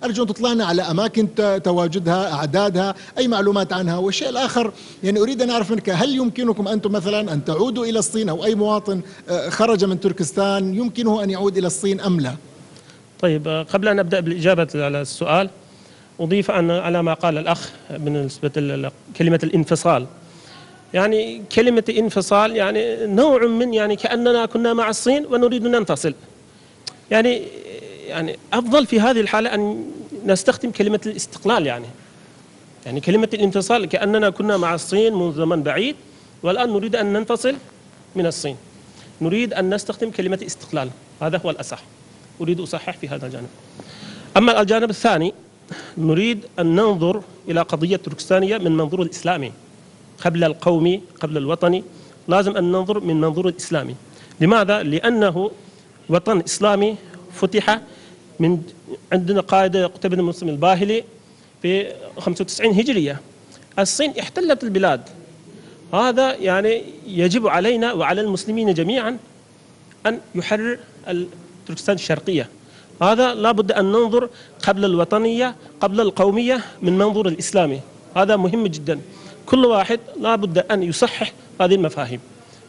أرجو أن تطلعنا على أماكن تواجدها، أعدادها، أي معلومات عنها. والشيء الآخر يعني أريد أن أعرف منك، هل يمكنكم أنتم مثلا أن تعودوا إلى الصين، أو أي مواطن خرج من تركستان يمكنه أن يعود إلى الصين أم لا؟ طيب، قبل أن أبدأ بالإجابة على السؤال، أضيف أن على ما قال الأخ بالنسبة لكلمة الانفصال. يعني كلمة انفصال يعني نوع من يعني كأننا كنا مع الصين ونريد أن ننفصل. يعني أفضل في هذه الحالة أن نستخدم كلمة الاستقلال. يعني كلمة الانفصال كأننا كنا مع الصين منذ زمن بعيد، والآن نريد أن ننفصل من الصين. نريد أن نستخدم كلمة استقلال، هذا هو الأصح. أريد أصحح في هذا الجانب. أما الجانب الثاني، نريد أن ننظر إلى قضية تركستانية من منظور الإسلامي قبل القومي، قبل الوطني. لازم أن ننظر من منظور الإسلامي. لماذا؟ لأنه وطن إسلامي فتح من عندنا قائد قتيبة بن مسلم الباهلي في 95 هجرية. الصين احتلت البلاد. هذا يعني يجب علينا وعلى المسلمين جميعا أن يحرر تركستان الشرقية. هذا لا بد أن ننظر قبل الوطنية، قبل القومية، من منظور الإسلامي. هذا مهم جدا. كل واحد لا بد أن يصحح هذه المفاهيم،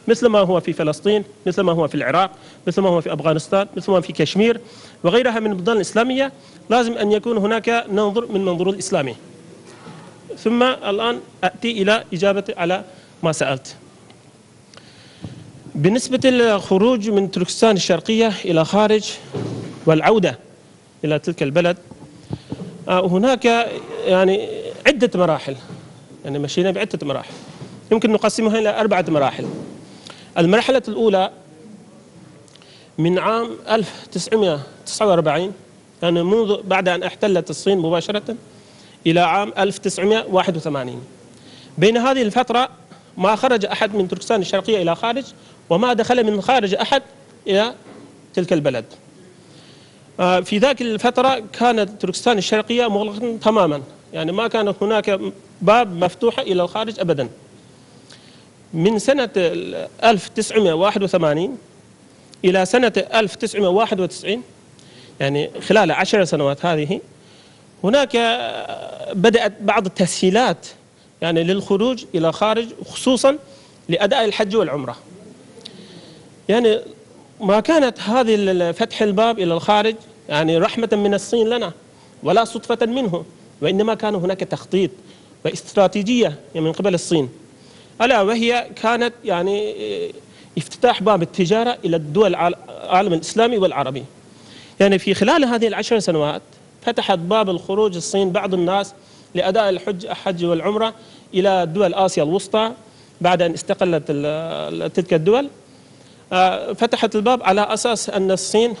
مثل ما هو في فلسطين، مثل ما هو في العراق، مثل ما هو في أفغانستان، مثل ما في كشمير وغيرها من البلدان الإسلامية. لازم أن يكون هناك ننظر من منظور الإسلامي. ثم الآن أتي إلى إجابة على ما سألت. بالنسبة للخروج من تركستان الشرقية إلى خارج والعودة إلى تلك البلد، هناك يعني عدة مراحل. يعني مشينا بعدة مراحل، يمكن نقسمها إلى 4 مراحل. المرحلة الأولى من عام 1949، يعني منذ بعد أن احتلت الصين مباشرة، إلى عام 1981. بين هذه الفترة ما خرج أحد من تركستان الشرقية إلى خارج، وما دخل من خارج أحد إلى تلك البلد. في ذاك الفترة كانت تركستان الشرقية مغلقة تماما، يعني ما كانت هناك باب مفتوح إلى الخارج أبدا. من سنة 1981 إلى سنة 1991، يعني خلال 10 سنوات هذه، هناك بدأت بعض التسهيلات يعني للخروج إلى خارج، خصوصا لأداء الحج والعمرة. يعني ما كانت هذه فتح الباب إلى الخارج يعني رحمة من الصين لنا ولا صدفة منه، وإنما كان هناك تخطيط واستراتيجية من قبل الصين، ألا وهي كانت يعني افتتاح باب التجارة إلى الدول العالم الإسلامي والعربي. يعني في خلال هذه 10 سنوات فتحت باب الخروج الصين بعض الناس لأداء الحج والعمرة إلى دول آسيا الوسطى بعد أن استقلت تلك الدول. فتحت الباب على أساس أن الصين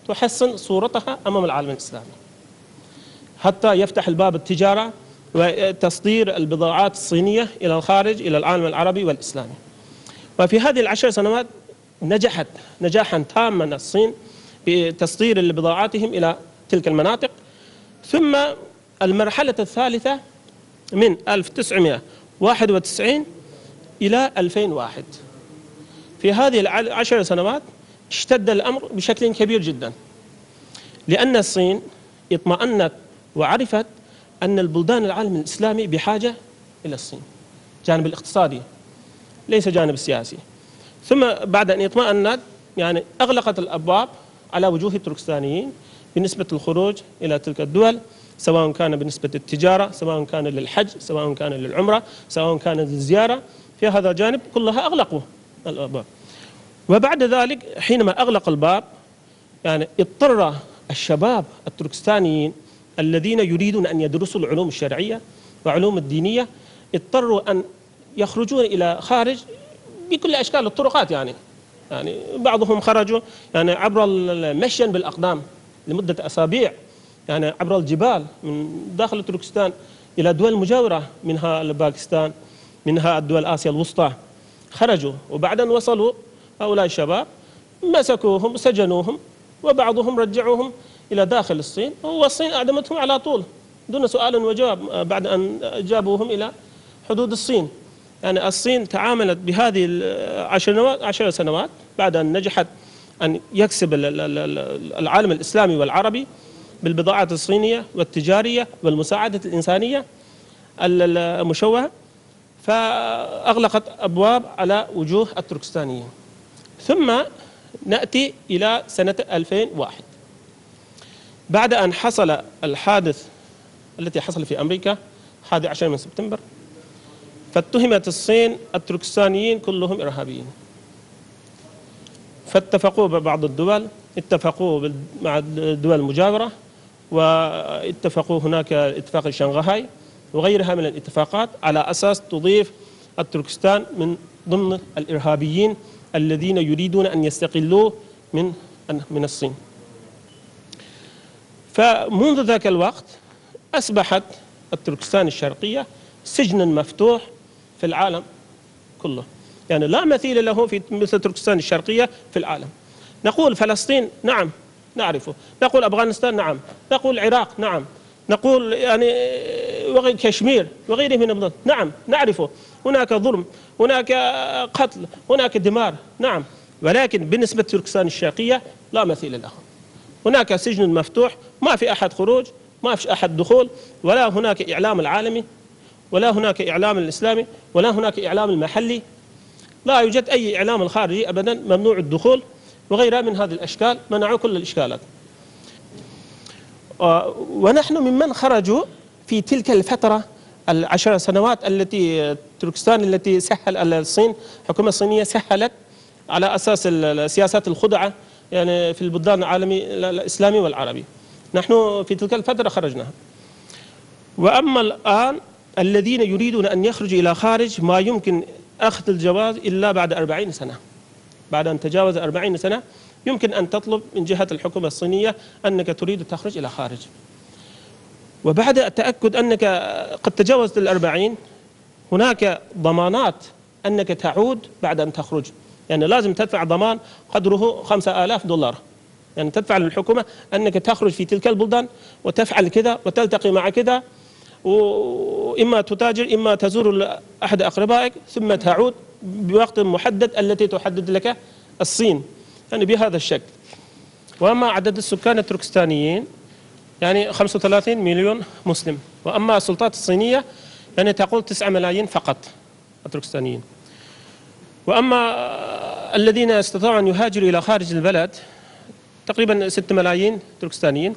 تحسن صورتها أمام العالم الإسلامي، حتى يفتح الباب التجارة وتصدير البضاعات الصينية إلى الخارج، إلى العالم العربي والإسلامي. وفي هذه 10 سنوات نجحت نجاحا تاما الصين بتصدير بضاعاتهم إلى تلك المناطق. ثم المرحلة الثالثة من 1991 إلى 2001، في هذه 10 سنوات اشتد الأمر بشكل كبير جدا، لأن الصين اطمأنت وعرفت أن البلدان العالم الإسلامي بحاجة إلى الصين، جانب الاقتصادي ليس جانب السياسي. ثم بعد أن اطمأنت يعني أغلقت الأبواب على وجوه التركستانيين بالنسبة للخروج إلى تلك الدول، سواء كان بالنسبة للتجارة، سواء كان للحج، سواء كان للعمرة، سواء كان للزيارة. في هذا الجانب كلها أغلقوا الأبواب. وبعد ذلك حينما أغلق الباب يعني اضطر الشباب التركستانيين الذين يريدون أن يدرسوا العلوم الشرعية وعلوم الدينية، اضطروا أن يخرجون إلى خارج بكل أشكال الطرقات. يعني بعضهم خرجوا يعني عبر مشيا بالأقدام لمدة أسابيع، يعني عبر الجبال من داخل تركستان إلى دول مجاورة، منها باكستان، منها الدول آسيا الوسطى. خرجوا وبعد أن وصلوا هؤلاء الشباب مسكوهم سجنوهم، وبعضهم رجعوهم إلى داخل الصين، والصين أعدمتهم على طول دون سؤال وجواب بعد أن جابوهم إلى حدود الصين. يعني الصين تعاملت بهذه 10 سنوات بعد أن نجحت أن يكسب العالم الإسلامي والعربي بالبضاعة الصينية والتجارية والمساعدة الإنسانية المشوهة، فأغلقت أبواب على وجوه التركستانيين. ثم نأتي إلى سنة 2001 بعد أن حصل الحادث التي حصل في أمريكا 11 من سبتمبر، فاتهمت الصين التركستانيين كلهم إرهابيين، فاتفقوا بعض الدول، اتفقوا مع الدول المجاورة، واتفقوا هناك اتفاق شنغهاي وغيرها من الاتفاقات على أساس تضيف التركستان من ضمن الإرهابيين الذين يريدون أن يستقلوا من الصين. فمنذ ذاك الوقت أصبحت التركستان الشرقية سجنا مفتوح في العالم كله، يعني لا مثيل له في مثل تركستان الشرقية في العالم. نقول فلسطين نعم نعرفه، نقول أفغانستان نعم، نقول العراق نعم، نقول يعني كشمير وغيره من البلاد نعم نعرفه، هناك ظلم، هناك قتل، هناك دمار، نعم، ولكن بالنسبة لتركستان الشرقية لا مثيل له. هناك سجن مفتوح، ما في أحد خروج، ما في أحد دخول، ولا هناك إعلام العالمي، ولا هناك إعلام الإسلامي، ولا هناك إعلام المحلي، لا يوجد أي إعلام الخارجي أبدا، ممنوع الدخول وغيرها من هذه الأشكال، منعوا كل الإشكالات. ونحن ممن خرجوا في تلك الفترة 10 سنوات التي تركستان التي سهل الصين، الحكومة الصينية سهلت على أساس السياسات الخدعة يعني في البلدان العالمي الإسلامي والعربي، نحن في تلك الفترة خرجناها. وأما الآن الذين يريدون أن يخرجوا إلى خارج ما يمكن أخذ الجواز إلا بعد 40 سنة، بعد أن تجاوز 40 سنة يمكن أن تطلب من جهة الحكومة الصينية أنك تريد تخرج إلى خارج، وبعد التأكد أنك قد تجاوزت 40 هناك ضمانات أنك تعود بعد أن تخرج، يعني لازم تدفع ضمان قدره $5000، يعني تدفع للحكومة أنك تخرج في تلك البلدان وتفعل كذا وتلتقي مع كذا، وإما تتاجر إما تزور أحد أقربائك ثم تعود بوقت محدد التي تحدد لك الصين، يعني بهذا الشكل. وأما عدد السكان التركستانيين يعني 35 مليون مسلم، وأما السلطات الصينية يعني تقول 9 ملايين فقط التركستانيين. وأما الذين استطاعوا أن يهاجروا إلى خارج البلد تقريبا 6 ملايين تركستانيين،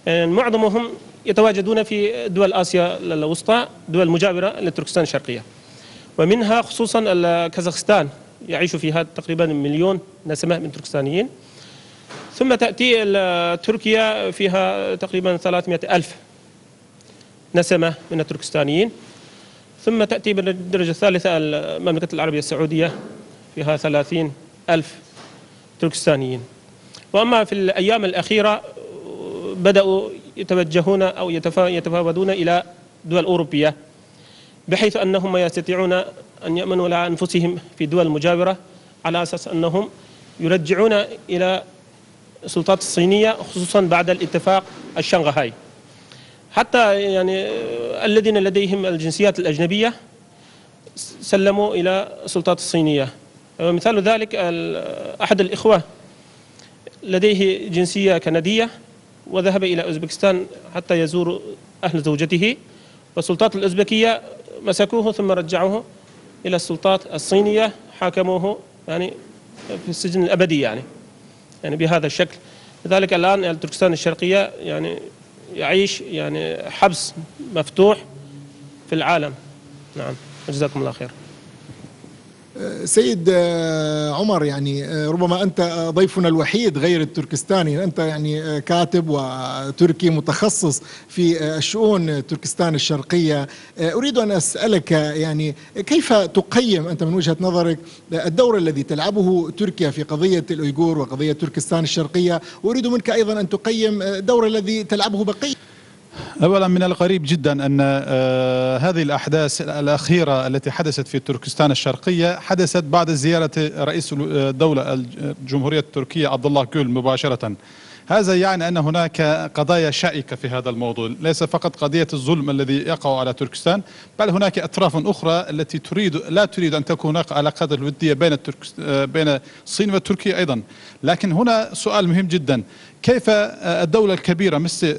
يعني معظمهم يتواجدون في دول آسيا الوسطى، دول مجاورة لتركستان الشرقية، ومنها خصوصا كازاخستان يعيش فيها تقريبا 1 مليون نسمة من تركستانيين، ثم تأتي تركيا فيها تقريبا 300 ألف نسمة من التركستانيين، ثم تأتي بالدرجة الثالثة المملكة العربية السعودية فيها 30 ألف تركستانيين. وأما في الأيام الأخيرة بدأوا يتوجهون أو يتفاوضون إلى دول أوروبية، بحيث أنهم يستطيعون أن يأمنوا على أنفسهم في دول مجاورة على أساس أنهم يرجعون إلى السلطات الصينية، خصوصا بعد الاتفاق الشنغهاي. حتى يعني الذين لديهم الجنسيات الأجنبية سلموا إلى السلطات الصينية. مثال ذلك أحد الإخوة لديه جنسية كندية وذهب إلى أوزبكستان حتى يزور أهل زوجته، والسلطات الأوزبكية مسكوه ثم رجعوه إلى السلطات الصينية، حاكموه يعني في السجن الأبدي يعني بهذا الشكل. لذلك الآن تركستان الشرقية يعني يعيش يعني حبس مفتوح في العالم. نعم، جزاكم الله خير. سيد عمر، يعني ربما أنت ضيفنا الوحيد غير التركستاني، أنت يعني كاتب وتركي متخصص في الشؤون تركستان الشرقية. أريد أن أسألك يعني كيف تقيم أنت من وجهة نظرك الدور الذي تلعبه تركيا في قضية الأيغور وقضية تركستان الشرقية، وأريد منك أيضا أن تقيم الدور الذي تلعبه بقية. أولا من الغريب جدا أن هذه الأحداث الأخيرة التي حدثت في تركستان الشرقية حدثت بعد زيارة رئيس الدولة الجمهورية التركية عبد الله جول مباشرة هذا يعني أن هناك قضايا شائكة في هذا الموضوع، ليس فقط قضية الظلم الذي يقع على تركستان، بل هناك أطراف أخرى التي لا تريد أن تكون هناك علاقات ودية بين الصين وتركيا أيضا. لكن هنا سؤال مهم جدا، كيف الدولة الكبيرة مثل